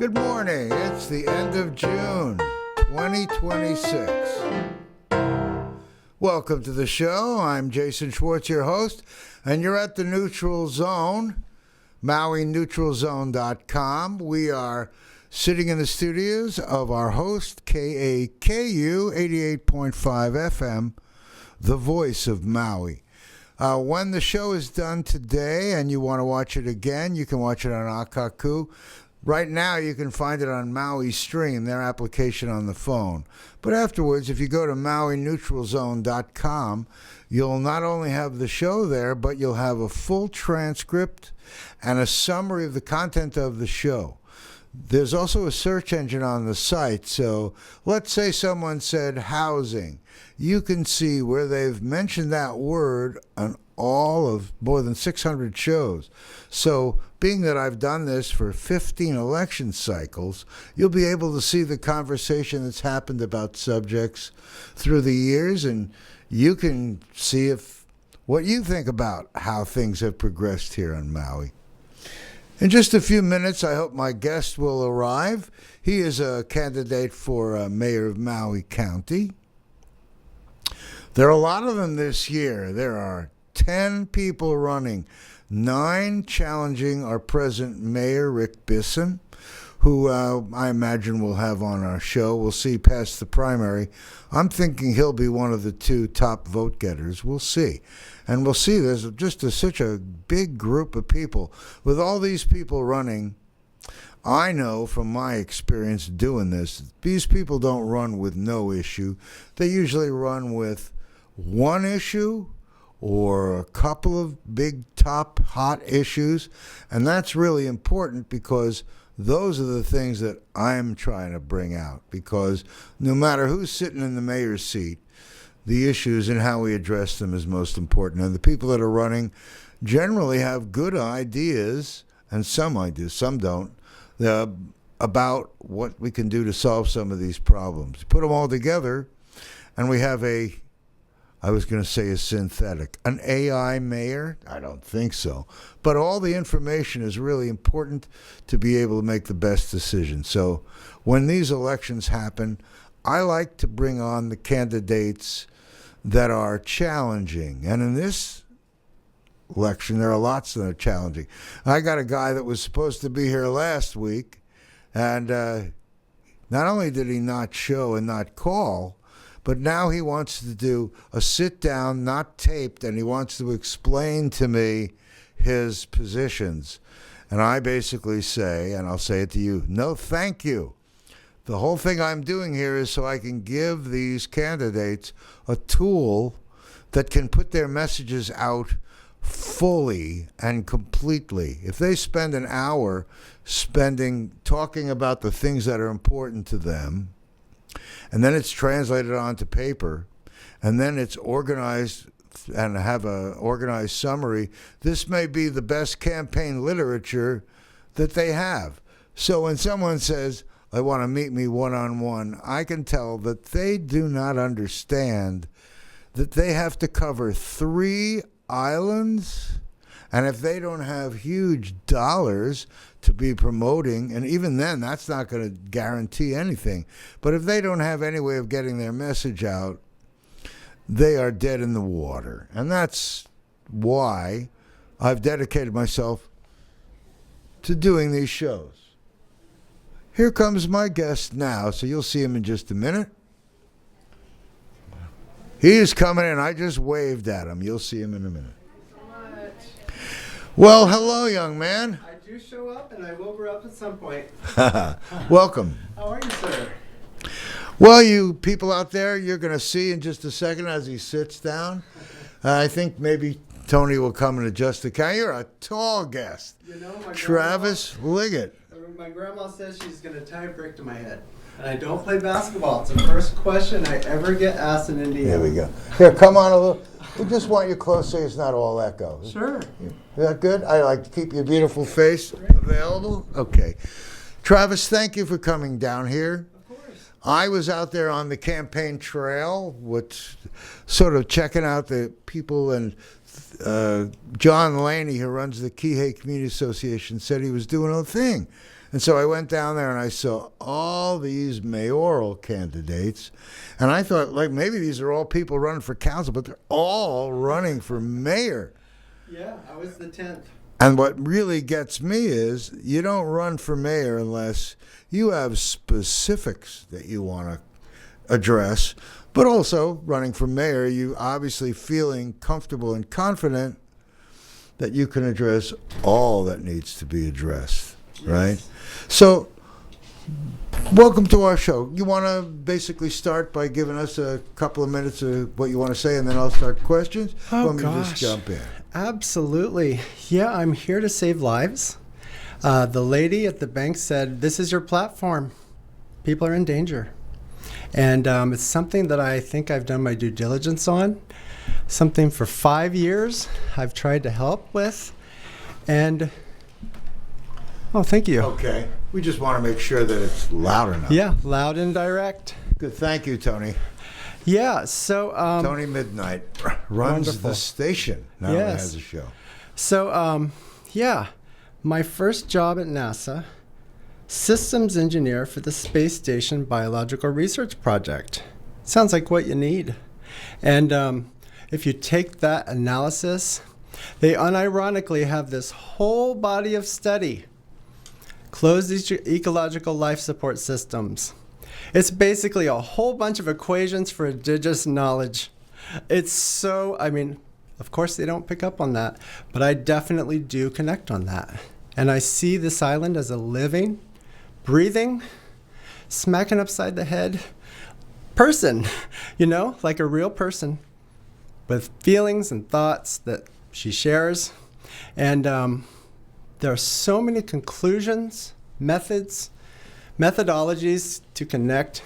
Good morning. It's the end of June, 2026. Welcome to the show. I'm Jason Schwartz, your host, and you're at the Neutral Zone, MauiNeutralZone.com. We are sitting in the studios of our host, KAKU 88.5 FM, the voice of Maui. When the show is done today and you want to watch it again, you can watch it on Akaku. Right now, you can find it on Maui Stream, their application on the phone. But afterwards, if you go to MauiNeutralZone.com, you'll not only have the show there, but you'll have a full transcript and a summary of the content of the show. There's also a search engine on the site. So let's say someone said housing. You can see where they've mentioned that word on all of more than 600 shows. So being that I've done this for 15 election cycles, you'll be able to see the conversation that's happened about subjects through the years, and you can see what you think about how things have progressed here on Maui. In just a few minutes, I hope my guest will arrive. He is a candidate for mayor of Maui County. There are a lot of them this year. There are 10 people running, 9 challenging our present mayor, Rick Bisson, who I imagine we'll have on our show. We'll see past the primary. I'm thinking he'll be one of the 2 top vote getters. We'll see. And we'll see there's just such a big group of people. With all these people running, I know from my experience doing this, these people don't run with no issue. They usually run with one issue or a couple of big top hot issues. And that's really important because those are the things that I'm trying to bring out. Because no matter who's sitting in the mayor's seat, the issues and how we address them is most important. And the people that are running generally have good ideas, and some ideas, some don't, about what we can do to solve some of these problems. Put them all together, and we have an AI mayor? I don't think so. But all the information is really important to be able to make the best decision. So when these elections happen, I like to bring on the candidates that are challenging. And in this election, there are lots that are challenging. I got a guy that was supposed to be here last week, and not only did he not show and not call, but now he wants to do a sit-down, not taped, and he wants to explain to me his positions. And I basically say, and I'll say it to you, no thank you. The whole thing I'm doing here is so I can give these candidates a tool that can put their messages out fully and completely. If they spend an hour talking about the things that are important to them, and then it's translated onto paper, and then it's organized and have an organized summary, this may be the best campaign literature that they have. So when someone says, I want to meet me one-on-one, I can tell that they do not understand that they have to cover 3 islands, and if they don't have huge dollars to be promoting, and even then, that's not going to guarantee anything, but if they don't have any way of getting their message out, they are dead in the water. And that's why I've dedicated myself to doing these shows. Here comes my guest now, so you'll see him in just a minute. He is coming in. I just waved at him. You'll see him in a minute. Thanks so much. Well, hello, young man. I do show up, and I will be up at some point. Welcome. How are you, sir? Well, you people out there, you're going to see in just a second as he sits down. I think maybe Tony will come and adjust the camera. You're a tall guest. You know, Travis Liggett. My grandma says she's going to tie a brick to my head. And I don't play basketball. It's the first question I ever get asked in Indiana. There we go. Here, come on a little. We just want you close so it's not all echo. Sure. Is that good? I like to keep your beautiful face available. Okay. Travis, thank you for coming down here. Of course. I was out there on the campaign trail, which sort of checking out the people and John Laney, who runs the Kihei Community Association, said he was doing a thing. And so I went down there and I saw all these mayoral candidates. And I thought, like, maybe these are all people running for council, but they're all running for mayor. Yeah, I was the 10th. And what really gets me is you don't run for mayor unless you have specifics that you want to address. But also, running for mayor, you obviously feeling comfortable and confident that you can address all that needs to be addressed, right? So, welcome to our show. You want to basically start by giving us a couple of minutes of what you want to say, and then I'll start questions? Oh, Let me gosh. just jump in. Absolutely. Yeah, I'm here to save lives. The lady at the bank said, this is your platform. People are in danger. And it's something that I think I've done my due diligence on. Something for 5 years I've tried to help with. And, oh, thank you. Okay. We just want to make sure that it's loud enough. Yeah, loud and direct. Good. Thank you, Tony. Yeah, so... Tony Midnight runs Wonderful. the station. Now Yes. it has a show. So, yeah, my first job at NASA, systems engineer for the Space Station Biological Research Project. Sounds like what you need. And if you take that analysis, they unironically have this whole body of study, closed ecological life support systems. It's basically a whole bunch of equations for indigenous knowledge. It's so, I mean, of course they don't pick up on that, but I definitely do connect on that. And I see this island as a living, breathing, smacking upside the head person, you know, like a real person with feelings and thoughts that she shares. And there are so many conclusions, methodologies to connect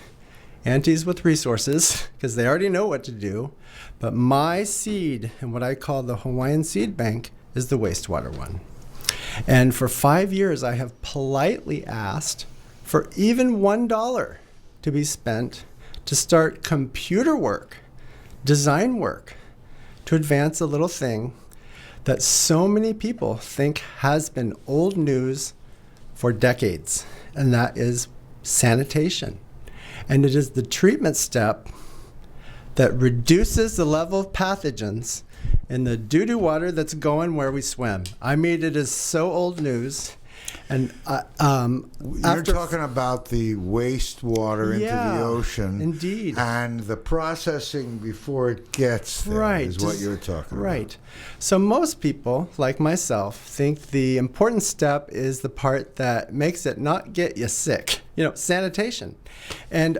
antes with resources, because they already know what to do. But my seed, and what I call the Hawaiian Seed Bank, is the wastewater one. And for 5 years, I have politely asked for even $1 to be spent to start computer work, design work, to advance a little thing that so many people think has been old news for decades, and that is sanitation. And it is the treatment step that reduces the level of pathogens in the doo-doo water that's going where we swim. I mean, it is so old news. And You're talking about the wastewater into Yeah, the ocean. indeed. And the processing before it gets there Right. is what you're talking about. Right. So most people, like myself, think the important step is the part that makes it not get you sick, you know, sanitation. And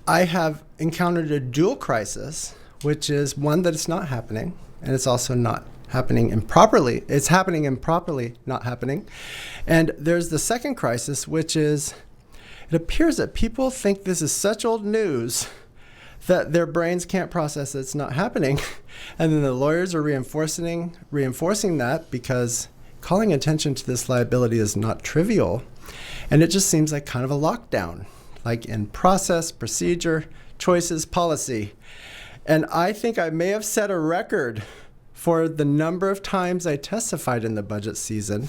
I have encountered a dual crisis, which is one that it's not happening, and it's also not happening improperly. It's happening improperly, not happening. And there's the second crisis, which is it appears that people think this is such old news that their brains can't process it's not happening. And then the lawyers are reinforcing that, because calling attention to this liability is not trivial. And it just seems like kind of a lockdown, like in process, procedure, choices, policy. And I think I may have set a record for the number of times I testified in the budget season.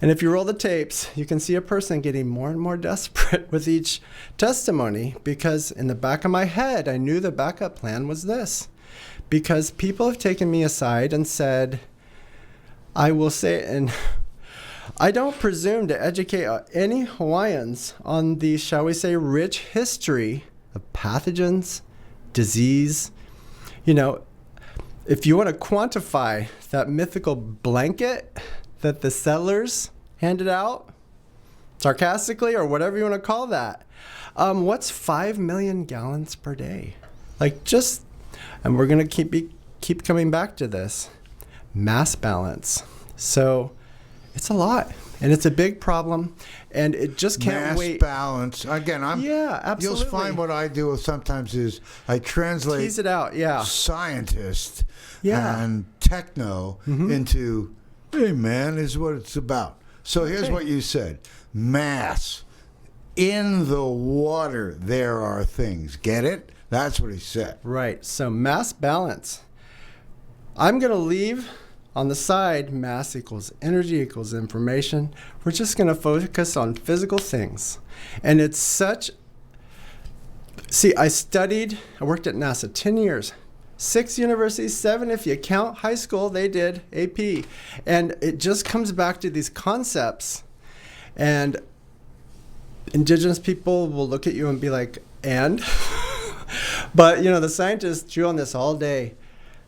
And if you roll the tapes, you can see a person getting more and more desperate with each testimony, because in the back of my head, I knew the backup plan was this. Because people have taken me aside and said, I will say, and I don't presume to educate any Hawaiians on the, shall we say, rich history of pathogens, disease. You know, if you want to quantify that mythical blanket that the settlers handed out, sarcastically or whatever you want to call that, what's 5 million gallons per day? Like, just, and we're going to keep coming back to this, mass balance. So it's a lot, and it's a big problem, and it just can't Mass wait. balance. Again, Yeah, absolutely. You'll find what I do sometimes is I translate Tease it out, yeah. scientist Yeah. and techno into, hey man, is what it's about. So here's Okay. what you said. Mass. In the water, there are things. Get it? That's what he said. Right. So mass balance. I'm going to leave on the side mass equals energy equals information. We're just going to focus on physical things. And it's such... See, I worked at NASA 10 years. 6 universities, 7 if you count high school, they did AP. And it just comes back to these concepts. And indigenous people will look at you and be like, and? But, the scientists drew on this all day.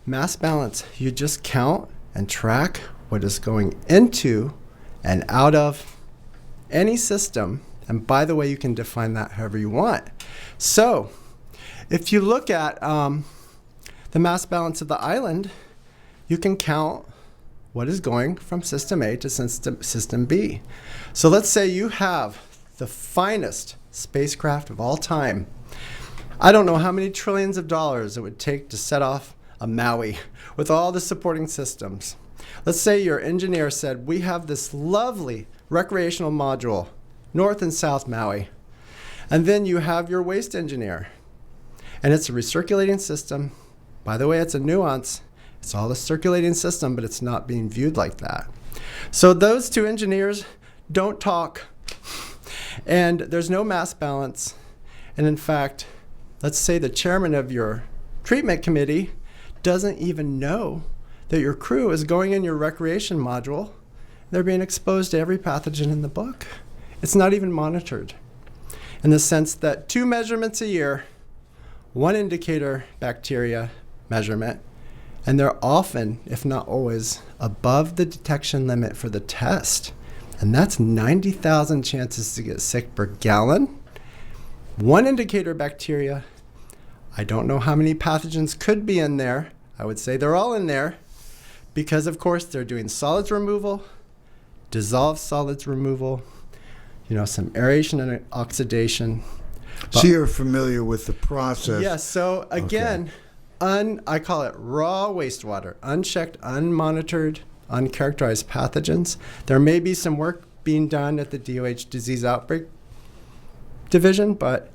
Mass balance, you just count and track what is going into and out of any system. And by the way, you can define that however you want. So if you look at the mass balance of the island, you can count what is going from system A to system B. So let's say you have the finest spacecraft of all time. I don't know how many trillions of dollars it would take to set off a Maui with all the supporting systems. Let's say your engineer said, we have this lovely recreational module, North and South Maui. And then you have your waste engineer. And it's a recirculating system. By the way, it's a nuance. It's all a circulating system, but it's not being viewed like that. So those two engineers don't talk. And there's no mass balance. And in fact, let's say the chairman of your treatment committee doesn't even know that your crew is going in your recreation module. They're being exposed to every pathogen in the book. It's not even monitored, in the sense that 2 measurements a year, 1 indicator bacteria measurement, and they're often, if not always, above the detection limit for the test. And that's 90,000 chances to get sick per gallon. 1 indicator bacteria. I don't know how many pathogens could be in there. I would say they're all in there because, of course, they're doing solids removal, dissolved solids removal, some aeration and oxidation. So you're familiar with the process. Yes. So again, I call it raw wastewater, unchecked, unmonitored, uncharacterized pathogens. There may be some work being done at the DOH Disease Outbreak Division, but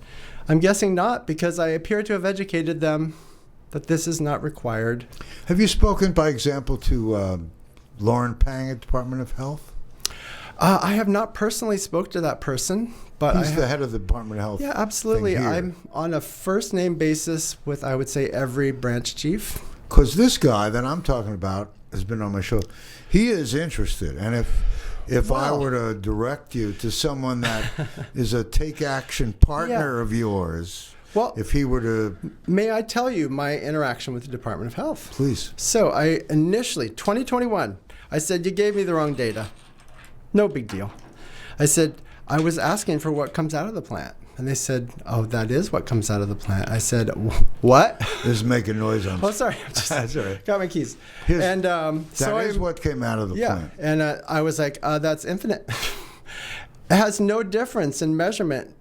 I'm guessing not, because I appear to have educated them that this is not required. Have you spoken, by example, to Lauren Pang at Department of Health? I have not personally spoke to that person, but he's the head of the Department of Health. Yeah, absolutely. I'm on a first name basis with, I would say, every branch chief. Because this guy that I'm talking about has been on my show. He is interested, and if I were to direct you to someone that is a take action partner of yours, if he were to... May I tell you my interaction with the Department of Health? Please. So I initially, 2021, I said, you gave me the wrong data. No big deal. I said, I was asking for what comes out of the plant. And they said, oh, that is what comes out of the plant. I said, what? This is making noise on... Oh, sorry. That's all right. Got my keys. That is what came out of the plant. And I was like, that's infinite. It has no difference in measurement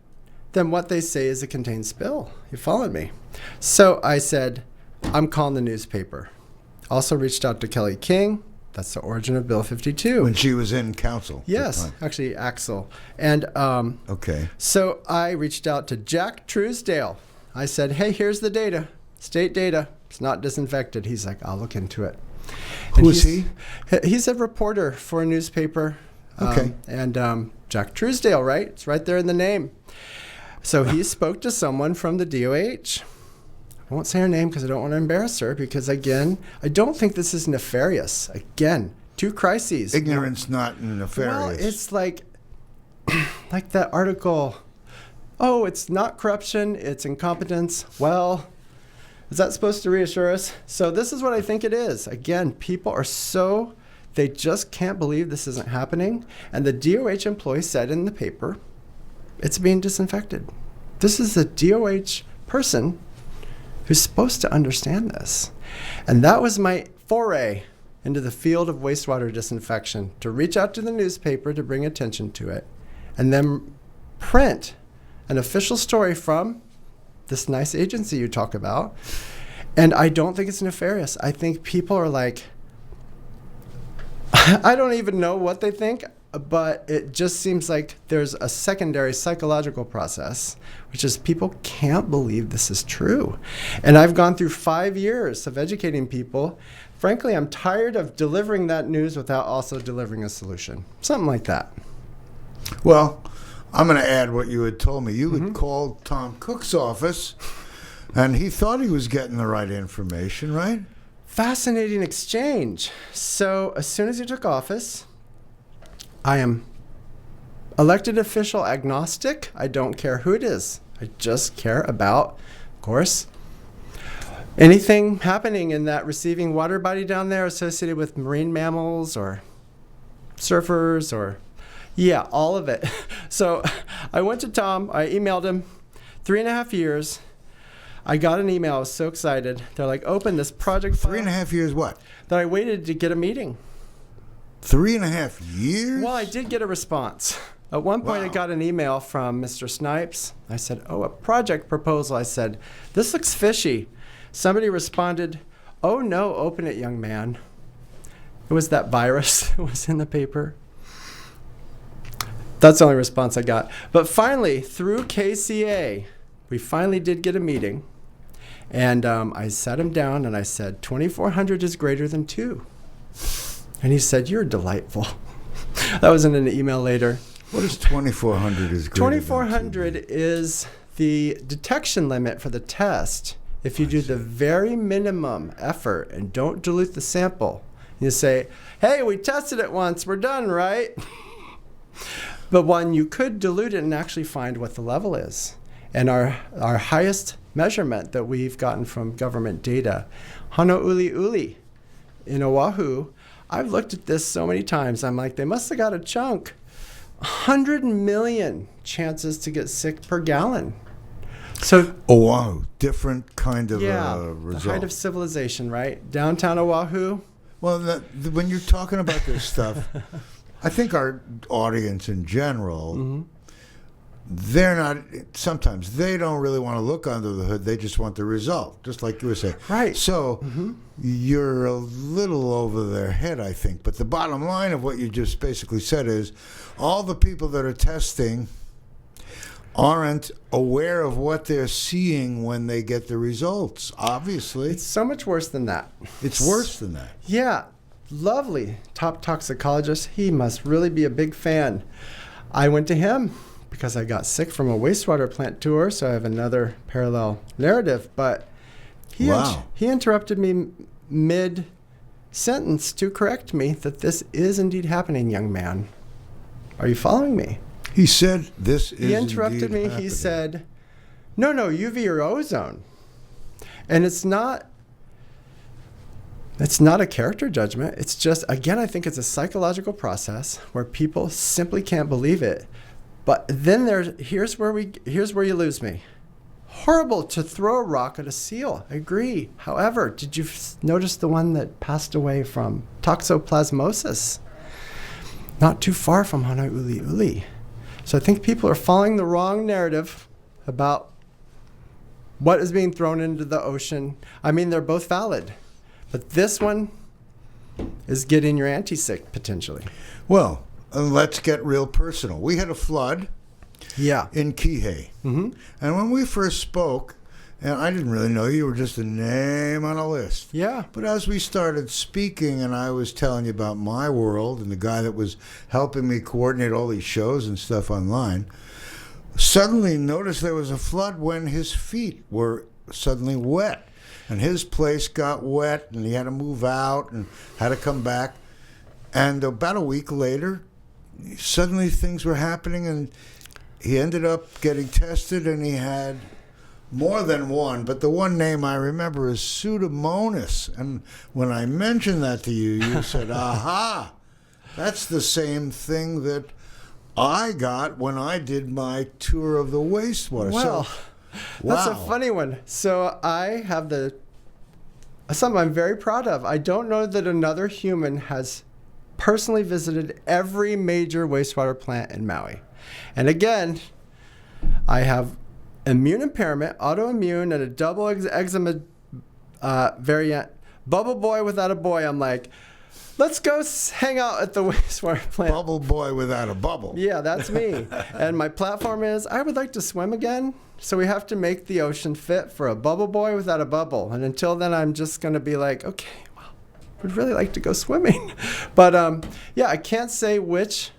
than what they say is a contained spill. You followed me. So I said, I'm calling the newspaper. Also reached out to Kelly King. That's the origin of Bill 52. When she was in council. Yes, actually Axel. And so I reached out to Jack Truesdale. I said, hey, here's the data, state data. It's not disinfected. He's like, I'll look into it. Who is he? He's a reporter for a newspaper. And Jack Truesdale, right? It's right there in the name. So he spoke to someone from the DOH. I won't say her name because I don't want to embarrass her, because, again, I don't think this is nefarious. Again, 2 crises. Ignorance, not nefarious. Well, it's like that article, oh, it's not corruption, it's incompetence. Well, is that supposed to reassure us? So this is what I think it is. Again, people are they just can't believe this isn't happening. And the DOH employee said in the paper, it's being disinfected. This is a DOH person who's supposed to understand this. And that was my foray into the field of wastewater disinfection, to reach out to the newspaper to bring attention to it, and then print an official story from this nice agency you talk about. And I don't think it's nefarious. I think people are like, I don't even know what they think. but it just seems like there's a secondary psychological process, which is people can't believe this is true. And I've gone through 5 years of educating people. Frankly, I'm tired of delivering that news without also delivering a solution. Something like that. Well, I'm going to add what you had told me. You had called Tom Cook's office, and he thought he was getting the right information, right? Fascinating exchange. So as soon as he took office, I am elected official agnostic. I don't care who it is. I just care about, of course, anything happening in that receiving water body down there associated with marine mammals or surfers or, yeah, all of it. So I went to Tom. I emailed him. 3.5 years. I got an email. I was so excited. They're like, open this project file. 3.5 years what? That I waited to get a meeting. 3.5 years? Well, I did get a response. At one point, I Wow. got an email from Mr. Snipes. I said, oh, a project proposal. I said, this looks fishy. Somebody responded, oh, no, open it, young man. It was that virus that was in the paper. That's the only response I got. But finally, through KCA, we finally did get a meeting. And I sat him down and I said, 2,400 is greater than 2. And he said, you're delightful. That was in an email later. What is 2,400 is greater than 2,400 is the detection limit for the test. If you do the very minimum effort and don't dilute the sample, you say, hey, we tested it once, we're done, right? But when you could dilute it and actually find what the level is. And our highest measurement that we've gotten from government data, Honouliuli in Oahu, I've looked at this so many times. I'm like, they must have got a chunk. 100 million chances to get sick per gallon. So Oahu, different kind of the result. height of civilization, right? Downtown Oahu. Well, when you're talking about this stuff, I think our audience in general, they're not, sometimes they don't really want to look under the hood. They just want the result, just like you were saying. Right. So you're a little over their head, I think. But the bottom line of what you just basically said is all the people that are testing aren't aware of what they're seeing when they get the results, obviously. It's so much worse than that. It's worse than that. Yeah. Lovely top toxicologist. He must really be a big fan. I went to him because I got sick from a wastewater plant tour, so I have another parallel narrative. But he interrupted me mid-sentence to correct me that this is indeed happening, young man. Are you following me? He said this is He interrupted me. happening. He said, no, UV or ozone. And it's not a character judgment. It's just, again, I think it's a psychological process where people simply can't believe it. But then here's where you lose me. Horrible to throw a rock at a seal. I agree. However, did you notice the one that passed away from toxoplasmosis? Not too far from Honouliuli. So I think people are following the wrong narrative about what is being thrown into the ocean. I mean, they're both valid. But this one is getting your anti-sick, potentially. Well, let's get real personal. We had a flood in Kihei. And when we first spoke, and I didn't really know you were just a name on a list. Yeah. But as we started speaking and I was telling you about my world and the guy that was helping me coordinate all these shows and stuff online, suddenly noticed there was a flood when his feet were suddenly wet. And his place got wet and he had to move out and had to come back. And about a week later, suddenly things were happening and he ended up getting tested and he had more than one, but the one name I remember is Pseudomonas. And when I mentioned that to you, you said, aha, that's the same thing that I got when I did my tour of the wastewater. Well, that's a funny one. So I have something I'm very proud of. I don't know that another human has personally visited every major wastewater plant in Maui. And again, I have immune impairment, autoimmune, and a double eczema variant. Bubble boy without a boy. I'm like, let's go hang out at the wastewater plant. Bubble boy without a bubble. Yeah, that's me. And my platform is, I would like to swim again. So we have to make the ocean fit for a bubble boy without a bubble. And until then, I'm just going to be like, okay, well, would really like to go swimming. But yeah, I can't say which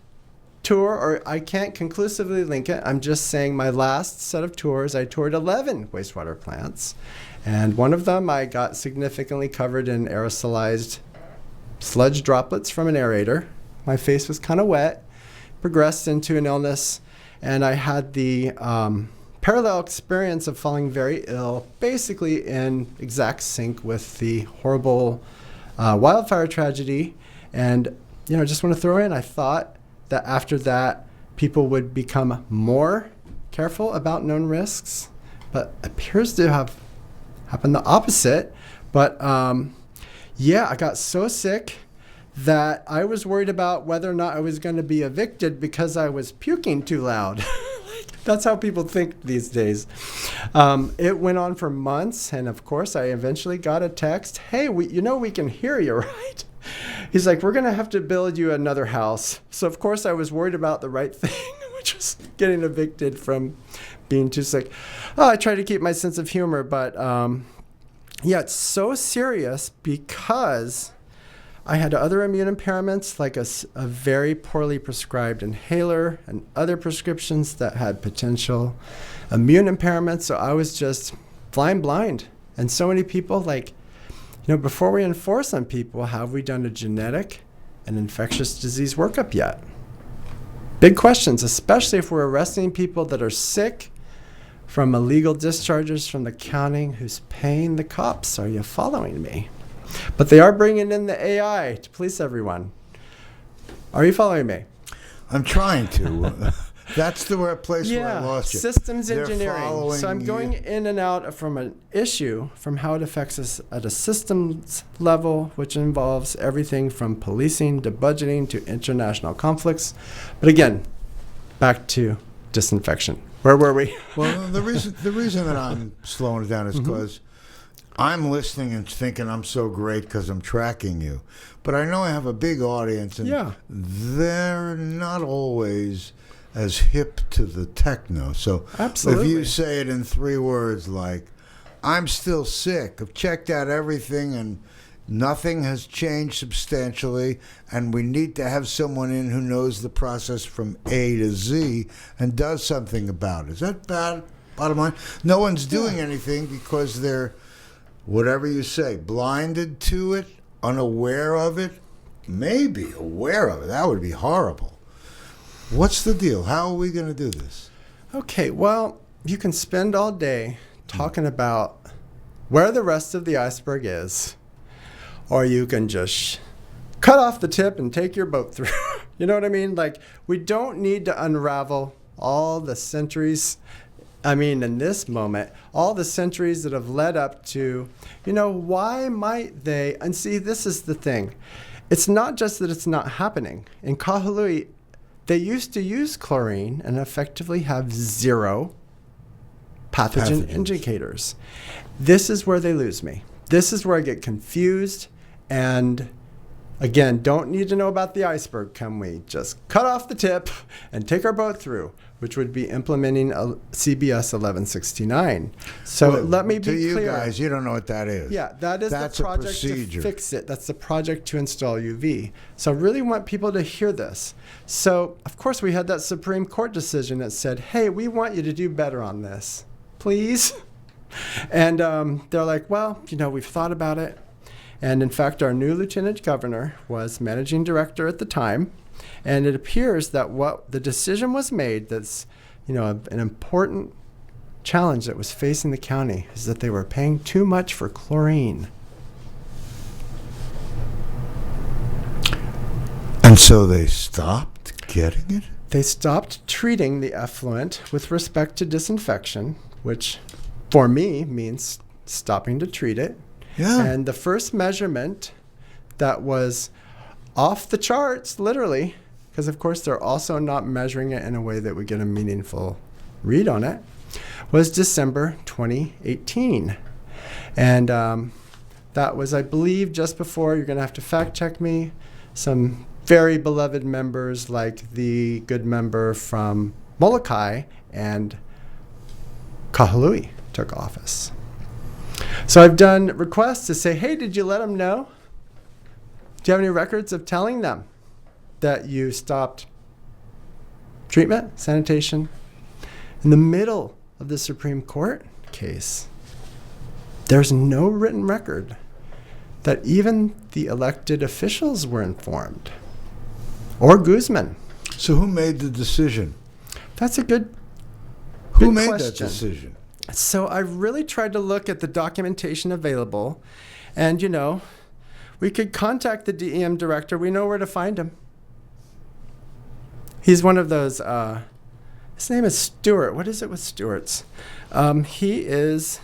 tour, or I can't conclusively link it. I'm just saying my last set of tours, I toured 11 wastewater plants. And one of them, I got significantly covered in aerosolized sludge droplets from an aerator. My face was kind of wet, progressed into an illness, and I had the parallel experience of falling very ill, basically in exact sync with the horrible wildfire tragedy. And, just want to throw in, I thought that after that, people would become more careful about known risks, but appears to have happened the opposite. But yeah, I got so sick that I was worried about whether or not I was going to be evicted because I was puking too loud. That's how people think these days. It went on for months, and of course, I eventually got a text, hey, we can hear you, right? He's like, we're going to have to build you another house. So, of course, I was worried about the right thing, which was getting evicted from being too sick. Oh, I try to keep my sense of humor, but yeah, it's so serious because I had other immune impairments, like a very poorly prescribed inhaler and other prescriptions that had potential immune impairments. So I was just flying blind. And so many people, before we enforce on people, have we done a genetic and infectious disease workup yet? Big questions, especially if we're arresting people that are sick from illegal discharges from the county who's paying the cops. Are you following me? But they are bringing in the AI to police everyone. Are you following me? I'm trying to. That's the place where I lost you. Systems They're engineering. following So I'm going in and out from an issue, from how it affects us at a systems level, which involves everything from policing to budgeting to international conflicts. But again, back to disinfection. Where were we? Well, the reason that I'm slowing it down is because I'm listening and thinking I'm so great because I'm tracking you. But I know I have a big audience, and they're not always as hip to the techno. So Absolutely. If you say it in 3 words like, I'm still sick, I've checked out everything and nothing has changed substantially, and we need to have someone in who knows the process from A to Z and does something about it. Is that bad? Bottom line? No one's doing anything because they're, whatever you say, blinded to it, unaware of it, maybe aware of it. That would be horrible. What's the deal? How are we going to do this? Okay, well, you can spend all day talking about where the rest of the iceberg is, or you can just cut off the tip and take your boat through. You know what I mean? We don't need to unravel all the centuries. I mean, in this moment, all the centuries that have led up to, why might they? And see, this is the thing. It's not just that it's not happening. In Kahului, they used to use chlorine and effectively have 0 pathogen indicators. This is where they lose me. This is where I get confused. And again, don't need to know about the iceberg. Can we just cut off the tip and take our boat through, which would be implementing CBS 1169. So let me be clear. To you guys, you don't know what that is. Yeah, that's the project to fix it. That's the project to install UV. So I really want people to hear this. So, of course, we had that Supreme Court decision that said, hey, we want you to do better on this, please. And they're like, well, we've thought about it. And in fact, our new lieutenant governor was managing director at the time. And it appears that what the decision was made, that's an important challenge that was facing the county, is that they were paying too much for chlorine. And so they stopped getting it? They stopped treating the effluent with respect to disinfection, which for me means stopping to treat it. Yeah. And the first measurement that was off the charts, literally, because of course they're also not measuring it in a way that would get a meaningful read on it, was December 2018. And That was, I believe, just before, you're going to have to fact check me, some very beloved members like the good member from Molokai and Kahului took office. So I've done requests to say, hey, did you let them know? Do you have any records of telling them that you stopped treatment, sanitation? In the middle of the Supreme Court case, there's no written record that even the elected officials were informed, or Guzman. So who made the decision? That's a good Who made question. that decision? So I really tried to look at the documentation available, and we could contact the DEM director. We know where to find him. He's one of those, his name is Stewart. What is it with Stewart's? He is...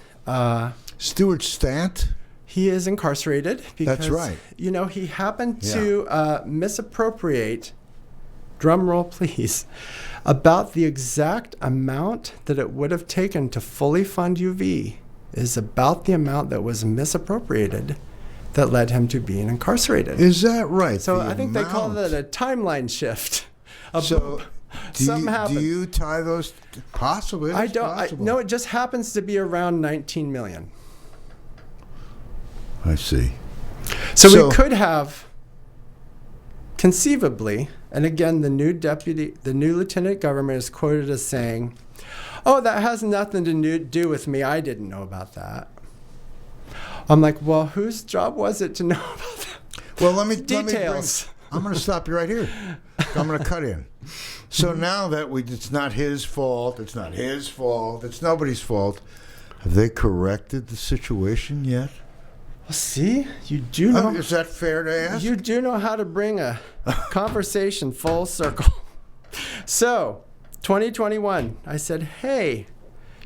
Stuart Stant? He is incarcerated because, That's right. He happened to misappropriate, drum roll please, about the exact amount that it would have taken to fully fund UV is about the amount that was misappropriated that led him to being incarcerated. Is that right? So The I think they call amount. it a timeline shift. So Something happened. do you tie those? Possibly. I it's don't. possible. No, it just happens to be around 19 million. I see. So we could have conceivably, and again, the new lieutenant governor is quoted as saying, "Oh, that has nothing to do with me. I didn't know about that." I'm like, well, whose job was it to know about that? Well, let me Details. I'm going to stop you right here. I'm going to cut in. So now that it's not his fault, it's not his fault, it's nobody's fault. Have they corrected the situation yet? Well, see, you do know. Is that fair to ask? You do know how to bring a conversation full circle. So, 2021, I said, hey,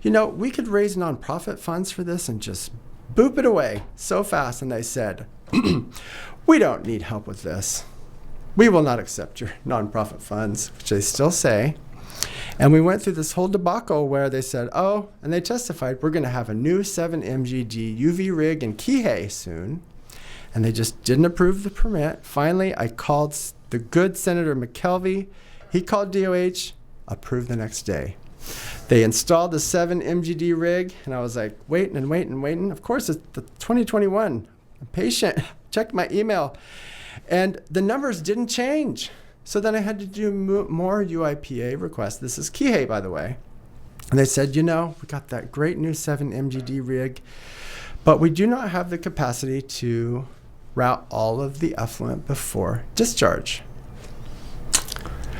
we could raise nonprofit funds for this and just boop it away so fast. And they said, we don't need help with this. We will not accept your nonprofit funds, which they still say. And we went through this whole debacle where they said, and they testified, we're going to have a new 7 MGD UV rig in Kihei soon. And they just didn't approve the permit. Finally, I called the good Senator McKelvey. He called DOH, approved the next day. They installed the 7 MGD rig, and I was like, waiting and waiting and waiting. Of course, it's the 2021. I'm patient. Checked my email. And the numbers didn't change. So then I had to do more UIPA requests. This is Kihei, by the way. And they said, we got that great new 7 MGD rig, but we do not have the capacity to route all of the effluent before discharge.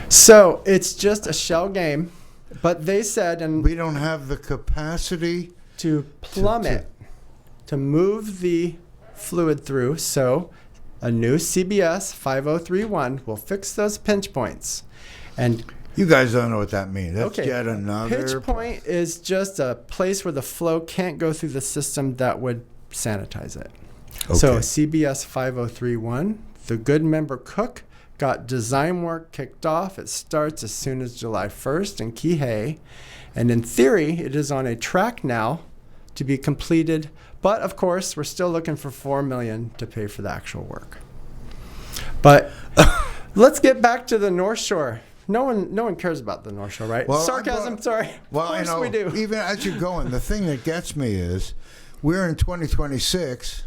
So it's just a shell game. But they said, and we don't have the capacity to plummet, to move the fluid through. So a new CBS 5031 will fix those pinch points. And you guys don't know what that means. That's okay, yet another. Pinch point is just a place where the flow can't go through the system that would sanitize it. Okay. So CBS 5031, the good member Cook got design work kicked off. It starts as soon as July 1st in Kihei. And in theory, it is on a track now to be completed. But of course, we're still looking for $4 million to pay for the actual work. But let's get back to the North Shore. No one cares about the North Shore, right? Well, Sarcasm, sorry. Well, of course we do. Even as you're going, the thing that gets me is we're in 2026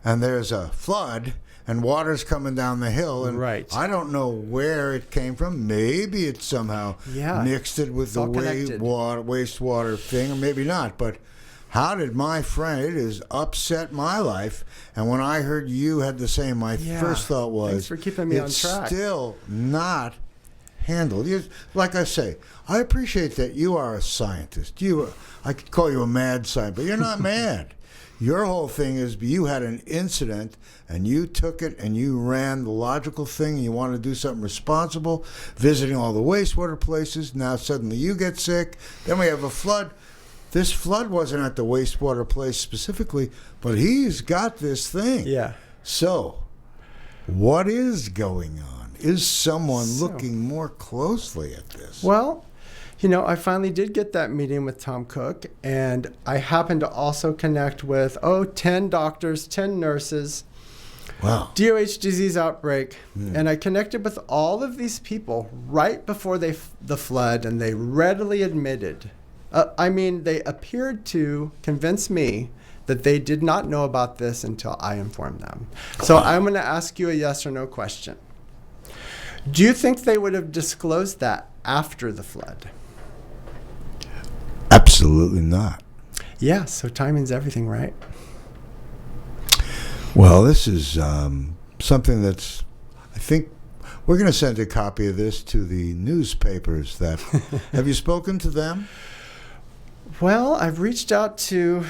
and there's a flood and water's coming down the hill, and right. I don't know where it came from. Maybe it somehow mixed it with the wastewater thing, or maybe not. But how did my friend? It has upset my life. And when I heard you had the same, my first thought was, thanks for keeping me on track. It's still not handled. Like I say, I appreciate that you are a scientist. I could call you a mad scientist, but you're not mad. Your whole thing is you had an incident and you took it and you ran the logical thing and you want to do something responsible, visiting all the wastewater places. Now suddenly you get sick. Then we have a flood. This flood wasn't at the wastewater place specifically, but he's got this thing. Yeah. So what is going on? Is someone looking more closely at this? Well, I finally did get that meeting with Tom Cook, and I happened to also connect with, 10 doctors, 10 nurses, Wow. DOH disease outbreak, and I connected with all of these people right before the flood, and they readily admitted, they appeared to convince me that they did not know about this until I informed them. So I'm going to ask you a yes or no question. Do you think they would have disclosed that after the flood? Absolutely not. Yeah, so timing's everything, right? Well, this is something that's, I think, we're going to send a copy of this to the newspapers. Have you spoken to them? Well, I've reached out to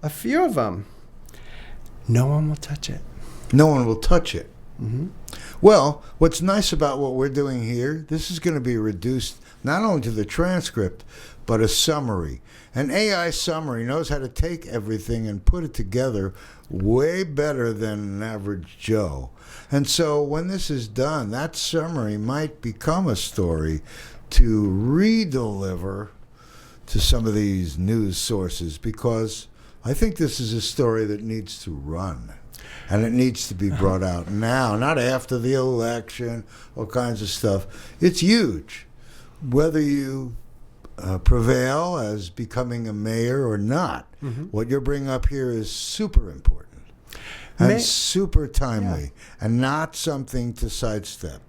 a few of them. No one will touch it. No one will touch it. Mm-hmm. Well, what's nice about what we're doing here, this is going to be reduced not only to the transcript, but a summary. An AI summary knows how to take everything and put it together way better than an average Joe. And so when this is done, that summary might become a story to redeliver to some of these news sources, because I think this is a story that needs to run. And it needs to be brought out now, not after the election, all kinds of stuff. It's huge. Whether you prevail as becoming a mayor or not, what you're bringing up here is super important and super timely, and not something to sidestep.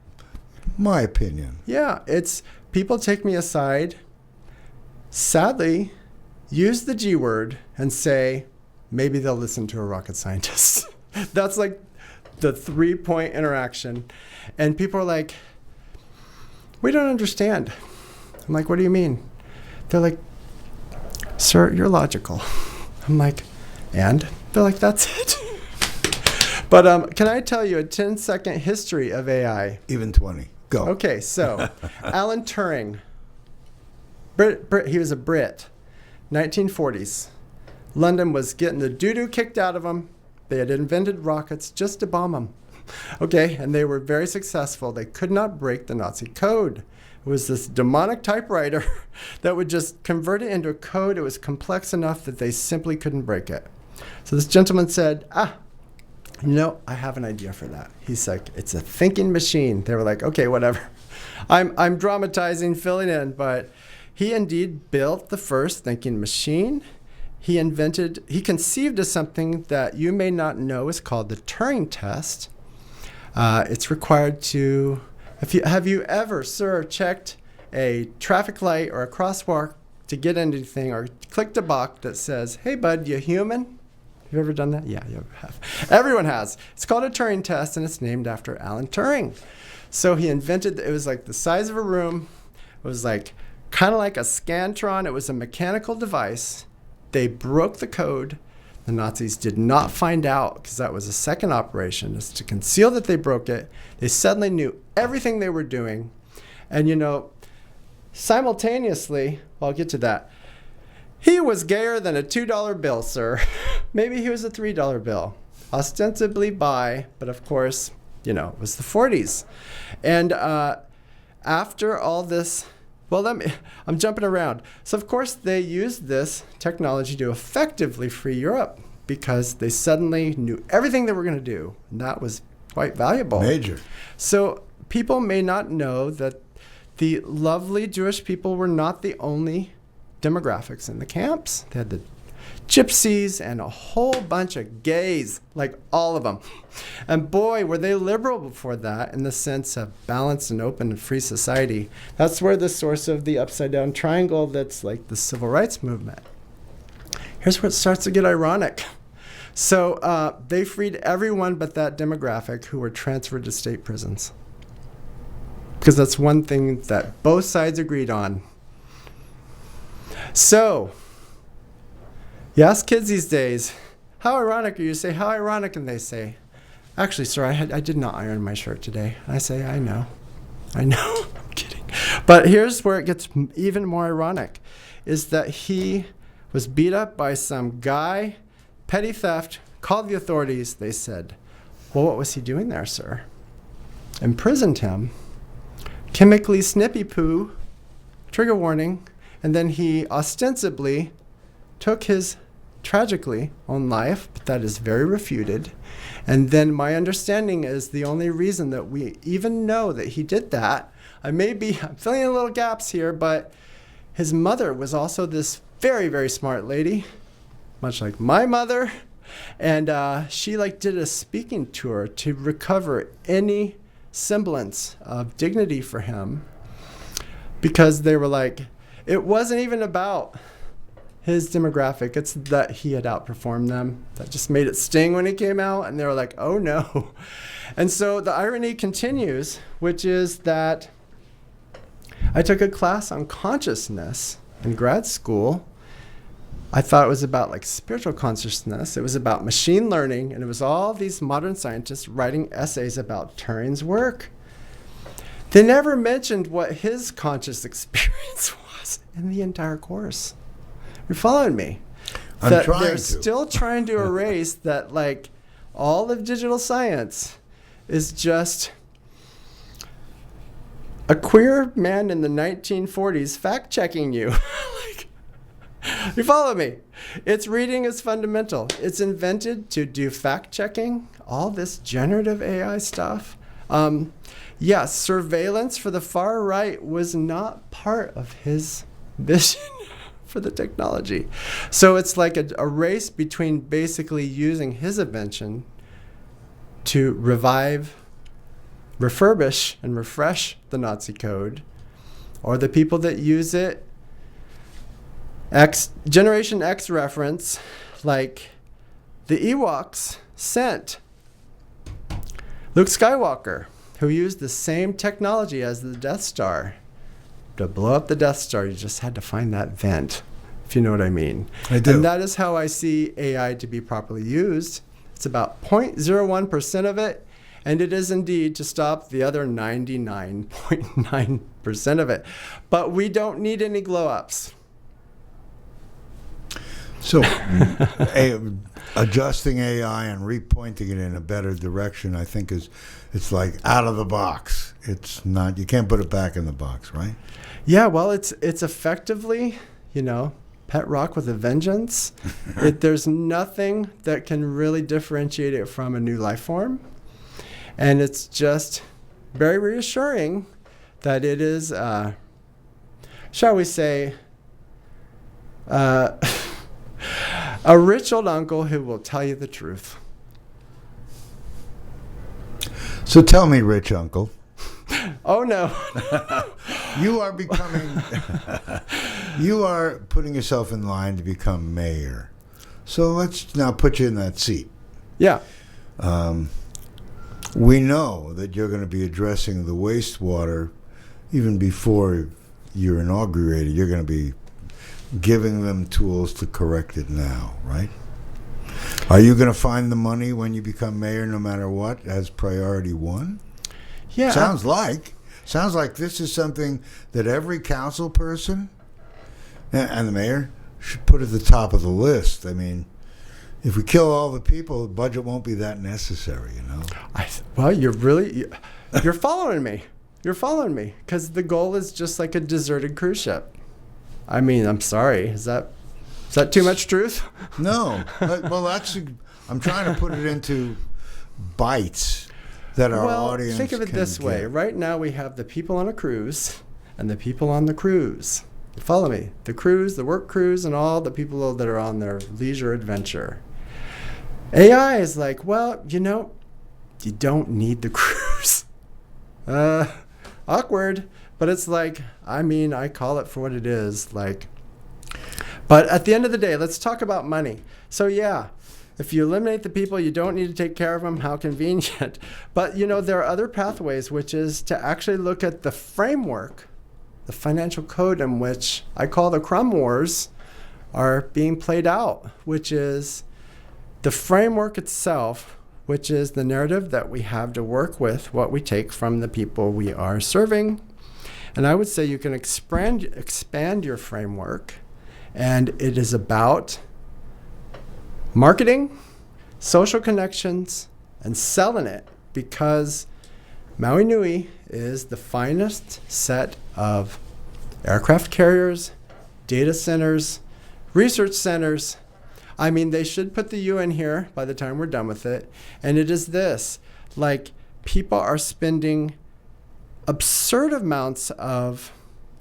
My opinion. Yeah, it's people take me aside, sadly, use the G word and say, maybe they'll listen to a rocket scientist. That's like the 3-point interaction. And people are like, we don't understand. I'm like, what do you mean? They're like, sir, you're logical. I'm like, and? They're like, that's it. But can I tell you a 10-second history of AI? Even 20. Go. Okay, so Alan Turing, he was a Brit, 1940s. London was getting the doo-doo kicked out of them. They had invented rockets just to bomb them. Okay, and they were very successful. They could not break the Nazi code. It was this demonic typewriter that would just convert it into a code. It was complex enough that they simply couldn't break it. So this gentleman said, I have an idea for that. He's like, it's a thinking machine. They were like, okay, whatever. I'm dramatizing, filling in, but he indeed built the first thinking machine. He conceived of something that you may not know is called the Turing test. It's required to, have you ever, sir, checked a traffic light or a crosswalk to get anything, or clicked a box that says, hey, bud, you human? Have you ever done that? Yeah, you have. Everyone has. It's called a Turing test, and it's named after Alan Turing. So he invented, it was like the size of a room. It was like kind of like a Scantron. It was a mechanical device. They broke the code. The Nazis did not find out, because that was a second operation, is to conceal that they broke it. They suddenly knew everything they were doing. And, simultaneously, I'll get to that, he was gayer than a $2 bill, sir. Maybe he was a $3 bill. Ostensibly bi, but of course, it was the 40s. And after all this, I'm jumping around. So of course they used this technology to effectively free Europe, because they suddenly knew everything they were going to do. And that was quite valuable. Major. So people may not know that the lovely Jewish people were not the only demographics in the camps. They had the gypsies and a whole bunch of gays, like all of them. And boy, were they liberal before that, in the sense of balanced and open and free society. That's where the source of the upside down triangle that's like the civil rights movement. Here's where it starts to get ironic. So they freed everyone but that demographic, who were transferred to state prisons. Because that's one thing that both sides agreed on. So, you ask kids these days, how ironic are you? Say, how ironic? And they say, actually, sir, I did not iron my shirt today. I say, I know. I'm kidding. But here's where it gets even more ironic, is that he was beat up by some guy, petty theft, called the authorities. They said, well, what was he doing there, sir? Imprisoned him, chemically snippy poo trigger warning, and then he ostensibly took his tragically own life, but that is very refuted. And then my understanding is the only reason that we even know that he did that, I'm filling in little gaps here, but his mother was also this very, very smart lady, much like my mother. And she did a speaking tour to recover any semblance of dignity for him, because they were like, it wasn't even about his demographic, it's that he had outperformed them. That just made it sting when he came out, and they were like, oh no. And so the irony continues, which is that I took a class on consciousness in grad school. I thought it was about spiritual consciousness. It was about machine learning, and it was all these modern scientists writing essays about Turing's work. They never mentioned what his conscious experience was in the entire course. You're following me? They're still trying to erase that all of digital science is just a queer man in the 1940s fact-checking you. You follow me? Its reading is fundamental. It's invented to do fact-checking, all this generative AI stuff. Yes, surveillance for the far right was not part of his vision for the technology. So it's like a race between basically using his invention to revive, refurbish, and refresh the Nazi code, or the people that use it, Generation X reference, like the Ewoks sent Luke Skywalker, who used the same technology as the Death Star. To blow up the Death Star, you just had to find that vent, if you know what I mean. I do. And that is how I see AI to be properly used. It's about 0.01% of it, and it is indeed to stop the other 99.9% of it. But we don't need any glow-ups. So, adjusting AI and repointing it in a better direction, I think it's like out of the box. It's not, you can't put it back in the box, right? Yeah, well, it's effectively, pet rock with a vengeance. There's nothing that can really differentiate it from a new life form. And it's just very reassuring that it is, shall we say, a rich old uncle who will tell you the truth. So tell me, rich uncle. Oh, no. You are putting yourself in line to become mayor. So let's now put you in that seat. Yeah. We know that you're going to be addressing the wastewater even before you're inaugurated. You're going to be giving them tools to correct it now, right? Are you going to find the money when you become mayor no matter what as priority one? Yeah. Sounds like this is something that every council person and the mayor should put at the top of the list. I mean, if we kill all the people, the budget won't be that necessary, Well, you're following me. You're following me, because the goal is just like a deserted cruise ship. I mean, I'm sorry. Is that too much truth? No. Well, I'm trying to put it into bites that our audience think of it this way. Right now we have the people on a cruise and the people on the cruise. Follow me. The cruise, the work cruise, and all the people that are on their leisure adventure. AI is like, well, you don't need the cruise. Awkward. But it's like, I call it for what it is. But at the end of the day, let's talk about money. So yeah, if you eliminate the people, you don't need to take care of them. How convenient. But there are other pathways, which is to actually look at the framework, the financial code in which I call the crumb wars are being played out, which is the framework itself, which is the narrative that we have to work with, what we take from the people we are serving. And I would say you can expand your framework, and it is about marketing, social connections, and selling it, because Maui Nui is the finest set of aircraft carriers, data centers, research centers. I mean, they should put the U in here by the time we're done with it. And it is this, like, people are spending absurd amounts of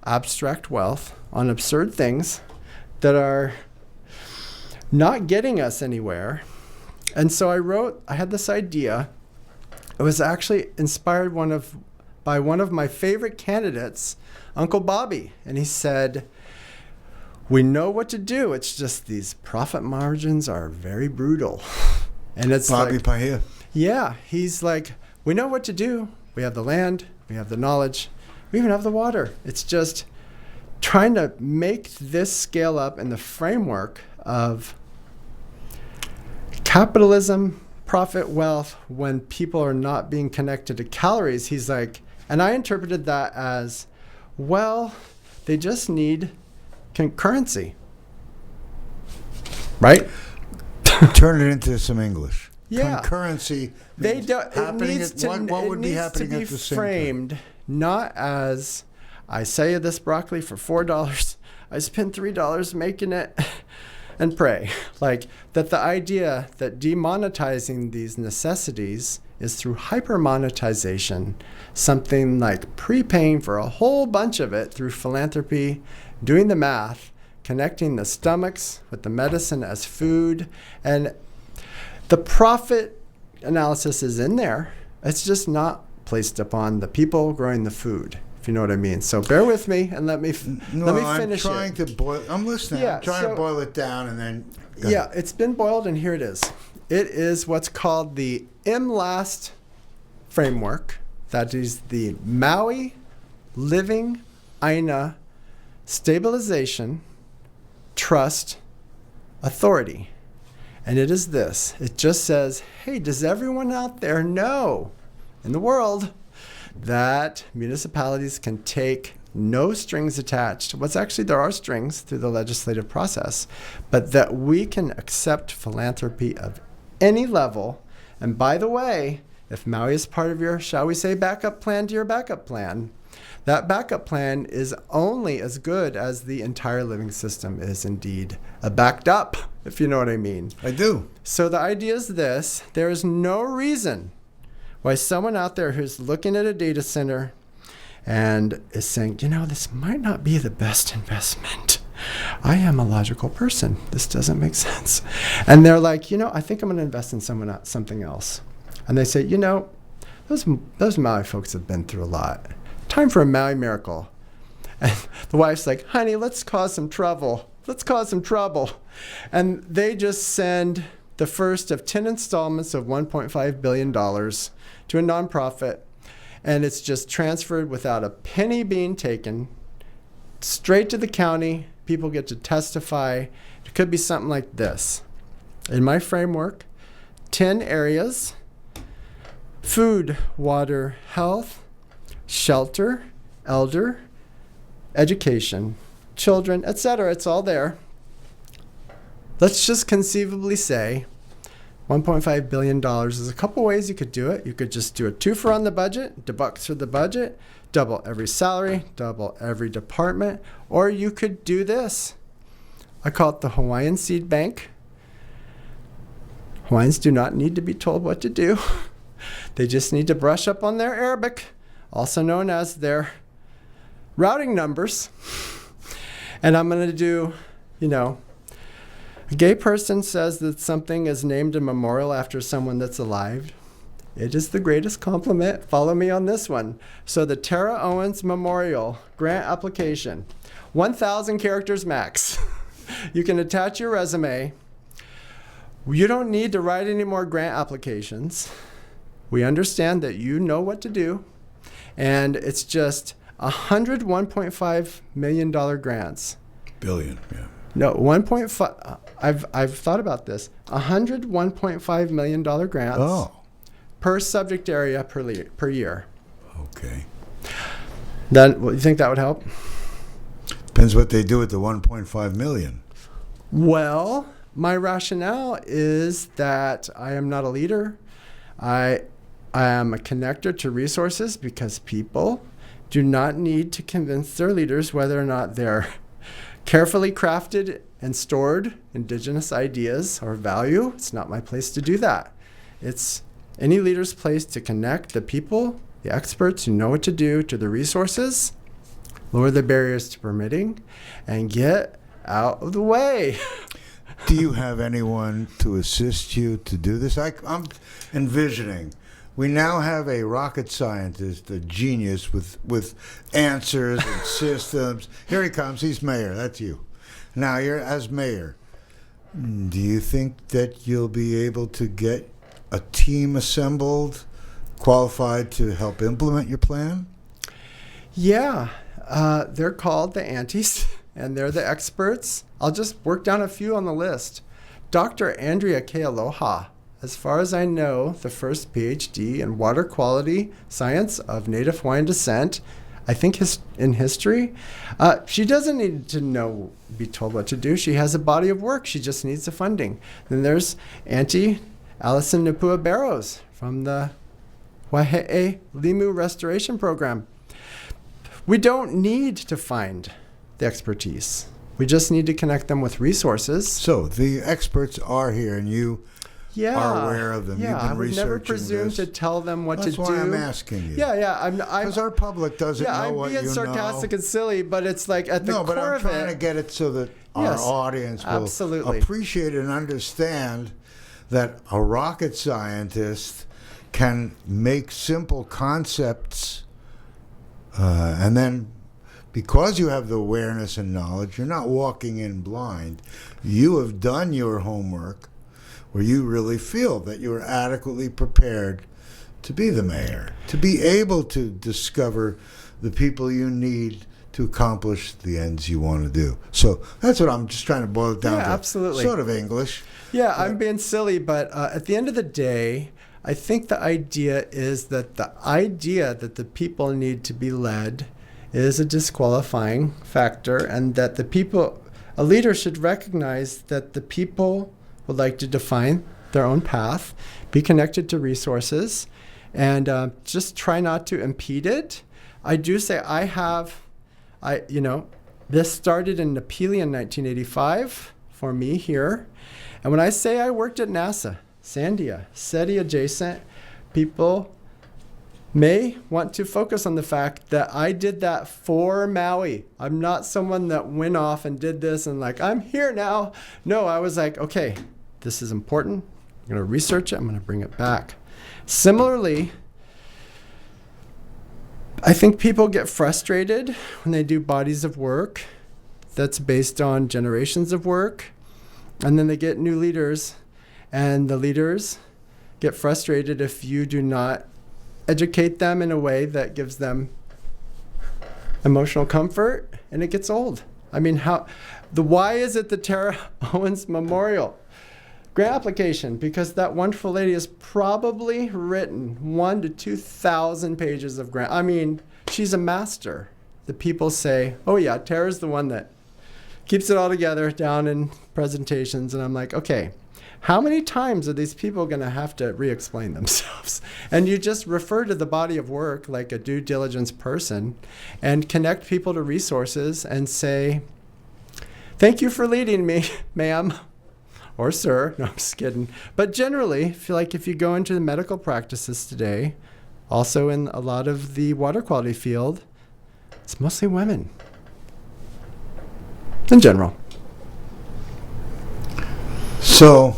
abstract wealth on absurd things that are not getting us anywhere. And so I had this idea. It was actually inspired by one of my favorite candidates, Uncle Bobby. And he said, we know what to do. It's just these profit margins are very brutal. And it's Bobby like, Pahia. yeah, he's like, we know what to do. We have the land, we have the knowledge, we even have the water. It's just trying to make this scale up in the framework of capitalism, profit, wealth, when people are not being connected to calories. He's like, and I interpreted that as, well, they just need concurrency, right? Turn it into some English. Yeah. Concurrency. They means don't. It happening needs at, to. what it would be needs happening to be at the same time? framed not as, I sell you this broccoli for $4. I spend $3 making it, and pray. Like that. The idea that demonetizing these necessities is through hyper monetization, something like prepaying for a whole bunch of it through philanthropy, doing the math, connecting the stomachs with the medicine as food, and the profit analysis is in there. It's just not placed upon the people growing the food, if you know what I mean. So bear with me and let me finish I'm trying to boil. I'm listening. Yeah, I'm trying to boil it down and then. Go Yeah, ahead. it's been boiled, and here it is. It is what's called the MLAST framework. That is the Maui Living Aina Stabilization Trust Authority. And it is this. It just says, hey, does everyone out there know in the world that municipalities can take no strings attached? What's actually, there are strings through the legislative process, but that we can accept philanthropy of any level. And by the way, if Maui is part of your, shall we say, backup plan to your backup plan, that backup plan is only as good as the entire living system is indeed backed up, if you know what I mean. I do. So the idea is this. There is no reason why someone out there who's looking at a data center and is saying, you know, this might not be the best investment. I am a logical person. This doesn't make sense. And they're like, you know, I think I'm going to invest in something else. And they say, you know, those Maui folks have been through a lot. Time for a Maui miracle. And the wife's like, honey, let's cause some trouble. Let's cause some trouble. And they just send the first of 10 installments of $1.5 billion to a nonprofit. And it's just transferred without a penny being taken, straight to the county. People get to testify. It could be something like this. In my framework, 10 areas: food, water, health, shelter, elder, education, children, etc. It's all there. Let's just conceivably say $1.5 billion. There's a couple ways you could do it. You could just do a twofer on the budget, debuck through the budget, double every salary, double every department, or you could do this. I call it the Hawaiian Seed Bank. Hawaiians do not need to be told what to do. They just need to brush up on their Arabic, also known as their routing numbers. And I'm going to do, you know, a gay person says that something is named a memorial after someone that's alive. It is the greatest compliment. Follow me on this one. So the Tara Owens Memorial Grant Application, 1,000 characters max. You can attach your resume. You don't need to write any more grant applications. We understand that you know what to do. And it's just $101.5 million grants. Billion, yeah. No, 1.5. I've thought about this. $101.5 million grants per subject area per year. Okay. Then, you think that would help? Depends what they do with the 1.5 million. Well, my rationale is that I am not a leader. I am a connector to resources because people do not need to convince their leaders whether or not they're carefully crafted and stored indigenous ideas or value. It's not my place to do that. It's any leader's place to connect the people, the experts who know what to do, to the resources, lower the barriers to permitting, and get out of the way. Do you have anyone to assist you to do this? I'm envisioning. We now have a rocket scientist, a genius with answers and systems. Here he comes. He's mayor. That's you. Now, you're as mayor. Do you think that you'll be able to get a team assembled, qualified to help implement your plan? Yeah, they're called the aunties, and they're the experts. I'll just work down a few on the list. Dr. Andrea K. Aloha, as far as I know, the first PhD in water quality science of Native Hawaiian descent, I think in history. She doesn't need to be told what to do. She has a body of work. She just needs the funding. Then there's Auntie Allison Napua Barrows from the Waihe'e Limu Restoration Program. We don't need to find the expertise. We just need to connect them with resources. So the experts are here, and you are aware of them. Yeah, You've been I would never researching presume this. to tell them what That's to why do. I'm asking you. Yeah. I'm Because our public doesn't know what you I'm being sarcastic know. and silly, but it's like at the No, core but I'm of trying it. to get it so that our Yes, audience will absolutely. appreciate and understand that a rocket scientist can make simple concepts and then, because you have the awareness and knowledge, you're not walking in blind. You have done your homework where you really feel that you're adequately prepared to be the mayor, to be able to discover the people you need to accomplish the ends you want to do. So that's what I'm just trying to boil it down to. Absolutely. Sort of English. Yeah, I'm being silly, but at the end of the day, I think the idea is that the people need to be led is a disqualifying factor, and that a leader should recognize that the people would like to define their own path, be connected to resources, and just try not to impede it. I do say this started in Napili in 1985 for me here. And when I say I worked at NASA, Sandia, SETI adjacent, people may want to focus on the fact that I did that for Maui. I'm not someone that went off and did this and I'm here now. No, I was like, okay, this is important. I'm going to research it. I'm going to bring it back. Similarly, I think people get frustrated when they do bodies of work that's based on generations of work, and then they get new leaders, and the leaders get frustrated if you do not educate them in a way that gives them emotional comfort, and it gets old. I mean, why is it the Tara Owens Memorial grant application? Because that wonderful lady has probably written 1,000 to 2,000 pages of grant. I mean, she's a master. The people say, oh yeah, Tara's the one that keeps it all together down in presentations. And I'm like, okay, how many times are these people going to have to re-explain themselves? And you just refer to the body of work like a due diligence person and connect people to resources and say, thank you for leading me, ma'am. Or sir, no, I'm just kidding. But generally, I feel like if you go into the medical practices today, also in a lot of the water quality field, it's mostly women. In general. So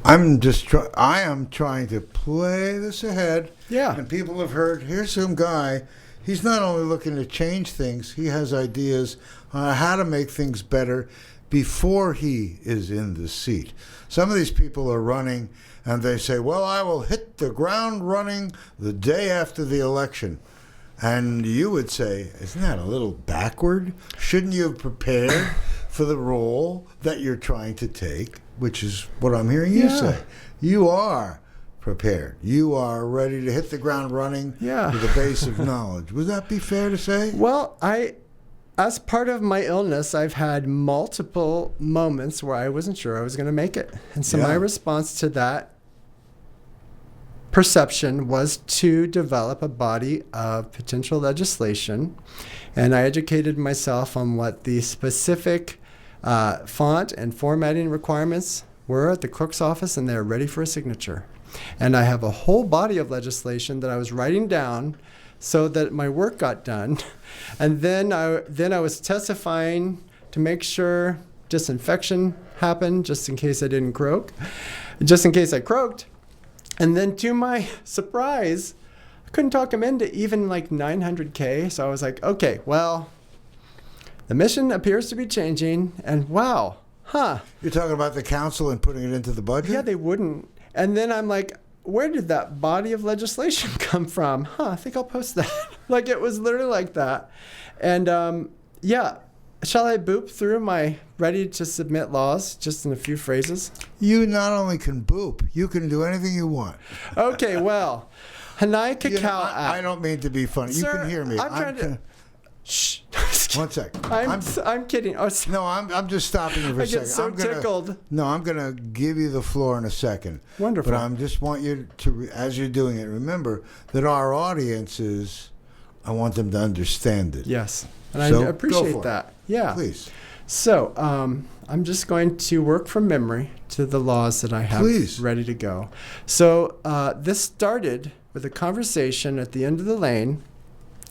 I am trying to play this ahead. Yeah. And people have heard, here's some guy, he's not only looking to change things, he has ideas on how to make things better before he is in the seat. Some of these people are running and they say, well, I will hit the ground running the day after the election. And you would say, isn't that a little backward? Shouldn't you have prepared for the role that you're trying to take, which is what I'm hearing you say. You are prepared. You are ready to hit the ground running with a base of knowledge. Would that be fair to say? Well, as part of my illness, I've had multiple moments where I wasn't sure I was going to make it. And so my response to that perception was to develop a body of potential legislation, and I educated myself on what the specific font and formatting requirements were at the clerk's office, and they're ready for a signature. And I have a whole body of legislation that I was writing down so that my work got done. And then I was testifying to make sure disinfection happened, just in case I didn't croak, just in case I croaked. And then to my surprise, I couldn't talk him into even like 900K. So I was like, okay, well, the mission appears to be changing, and wow, You're talking about the council and putting it into the budget? yeah, they wouldn't. And then I'm like, where did that body of legislation come from? I think I'll post that. Like, it was literally like that. And yeah, shall I boop through my ready to submit laws just in a few phrases? You not only can boop, you can do anything you want. Okay, well, Hanai Cacao You know, Act. I don't mean to be funny. Sir, you can hear me. I'm trying to. Shh. One sec. I'm kidding. Oh, No, I'm just stopping you for a I second. get so tickled. I'm gonna give you the floor in a second. Wonderful. But I just want you to, as you're doing it, remember that our audiences, I want them to understand it. Yes, and So, I go appreciate for it. that. Yeah. Please. So I'm just going to work from memory to the laws that I have Please. ready to go. So this started with a conversation at the end of the lane.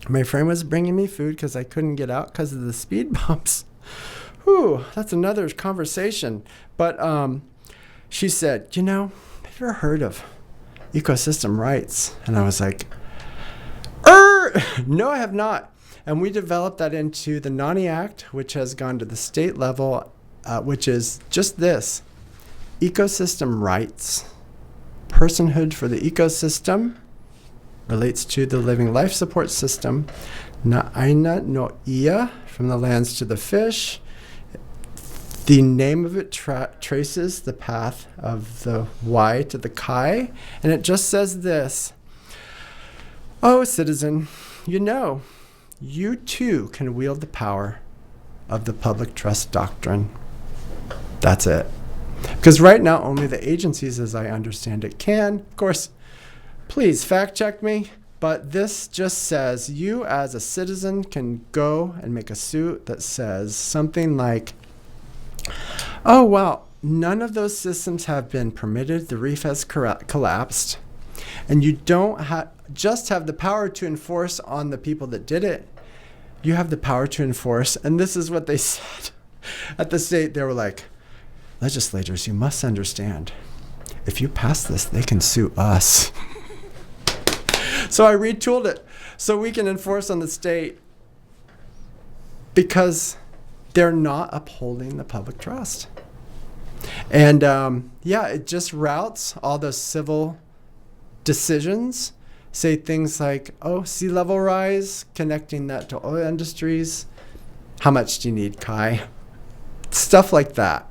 My friend was bringing me food because I couldn't get out because of the speed bumps. Whew, that's another conversation. But she said, have you ever heard of ecosystem rights? And I was like, no, I have not. And we developed that into the NANI Act, which has gone to the state level, which is just this: ecosystem rights, personhood for the ecosystem, relates to the living life support system, Na'aina no ia, from the lands to the fish. The name of it traces the path of the Y to the Kai, and it just says this: oh, citizen, you too can wield the power of the public trust doctrine. That's it. Because right now, only the agencies, as I understand it, can. Of course, please fact check me, but this just says you as a citizen can go and make a suit that says something like, oh, wow, none of those systems have been permitted. The reef has collapsed. And you don't just have the power to enforce on the people that did it. You have the power to enforce. And this is what they said at the state. They were like, legislators, you must understand, if you pass this, they can sue us. So I retooled it so we can enforce on the state because they're not upholding the public trust. And it just routes all those civil decisions, say things like, oh, sea level rise, connecting that to oil industries. How much do you need, Kai? Stuff like that.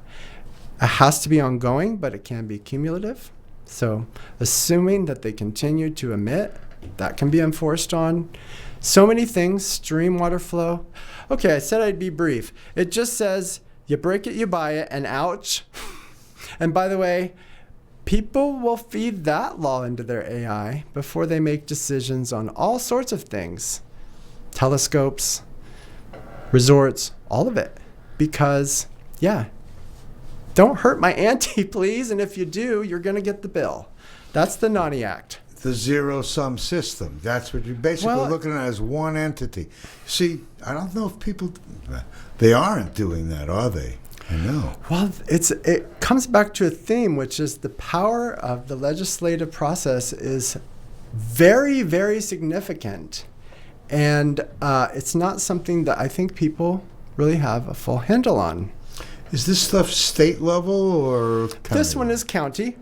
It has to be ongoing, but it can be cumulative. So assuming that they continue to emit, that can be enforced on. So many things, stream water flow. Okay, I said I'd be brief. It just says, you break it, you buy it, and ouch. And by the way, people will feed that law into their AI before they make decisions on all sorts of things. Telescopes, resorts, all of it. Because, don't hurt my auntie, please. And if you do, you're going to get the bill. That's the NANI Act. The zero-sum system. That's what you're basically looking at as one entity. See, I don't know if people, they aren't doing that, are they? I know. Well, it comes back to a theme, which is the power of the legislative process is very, very significant. And it's not something that I think people really have a full handle on. Is this stuff state level or county? This one is county.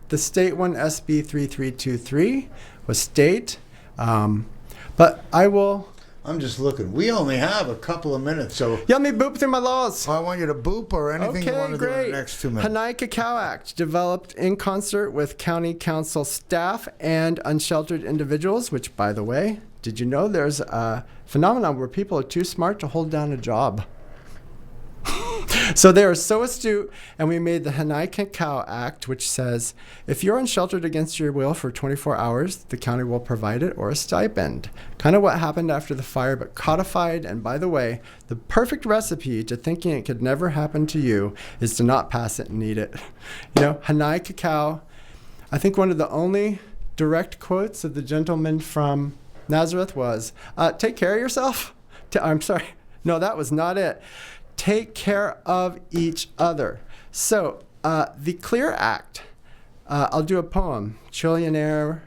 The state one, SB 3323, was state. But I will... I'm just looking. We only have a couple of minutes, so... Let me boop through my laws. I want you to boop or anything you want to do in the next 2 minutes. Hanai Cacao Act, developed in concert with county council staff and unsheltered individuals, which, by the way, did you know there's a phenomenon where people are too smart to hold down a job? So they are so astute, and we made the Hanai Cacao Act, which says if you're unsheltered against your will for 24 hours, the county will provide it or a stipend. Kind of what happened after the fire, but codified. And by the way, the perfect recipe to thinking it could never happen to you is to not pass it and eat it. Hanai Cacao. I think one of the only direct quotes of the gentleman from Nazareth was, take care of yourself. I'm sorry. No, that was not it. Take care of each other. So the Clear Act, I'll do a poem. Trillionaire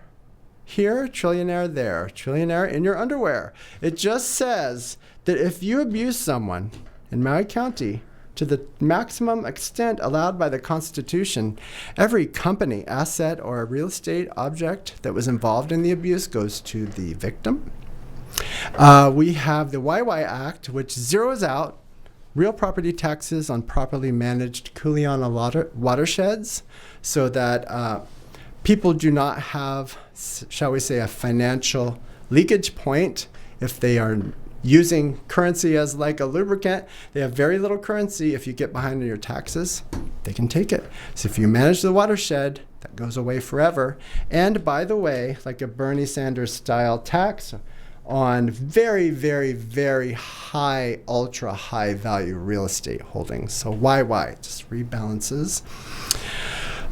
here, trillionaire there, trillionaire in your underwear. It just says that if you abuse someone in Maui County to the maximum extent allowed by the Constitution, every company, asset, or real estate object that was involved in the abuse goes to the victim. We have the YY Act, which zeroes out real property taxes on properly managed Kuleana watersheds so that people do not have, shall we say, a financial leakage point if they are using currency as like a lubricant. They have very little currency. If you get behind on your taxes, they can take it. So if you manage the watershed, that goes away forever. And by the way, like a Bernie Sanders style tax on very, very, very high, ultra high value real estate holdings. So YY just rebalances.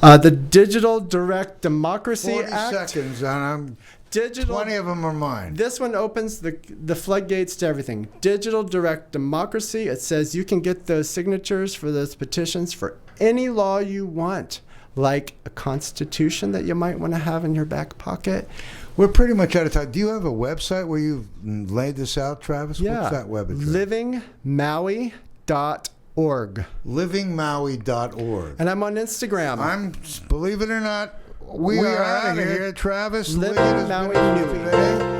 The Digital Direct Democracy 40 Act. seconds, and Digital. 20 of them are mine. This one opens the floodgates to everything. Digital Direct Democracy. It says you can get those signatures for those petitions for any law you want, like a constitution that you might want to have in your back pocket. We're pretty much out of time. Do you have a website where you've laid this out, Travis? Yeah. What's that web address? livingmaui.org. livingmaui.org. And I'm on Instagram. Believe it or not, we are out of here. Travis, Living Liggett has Maui been with Nui. you today.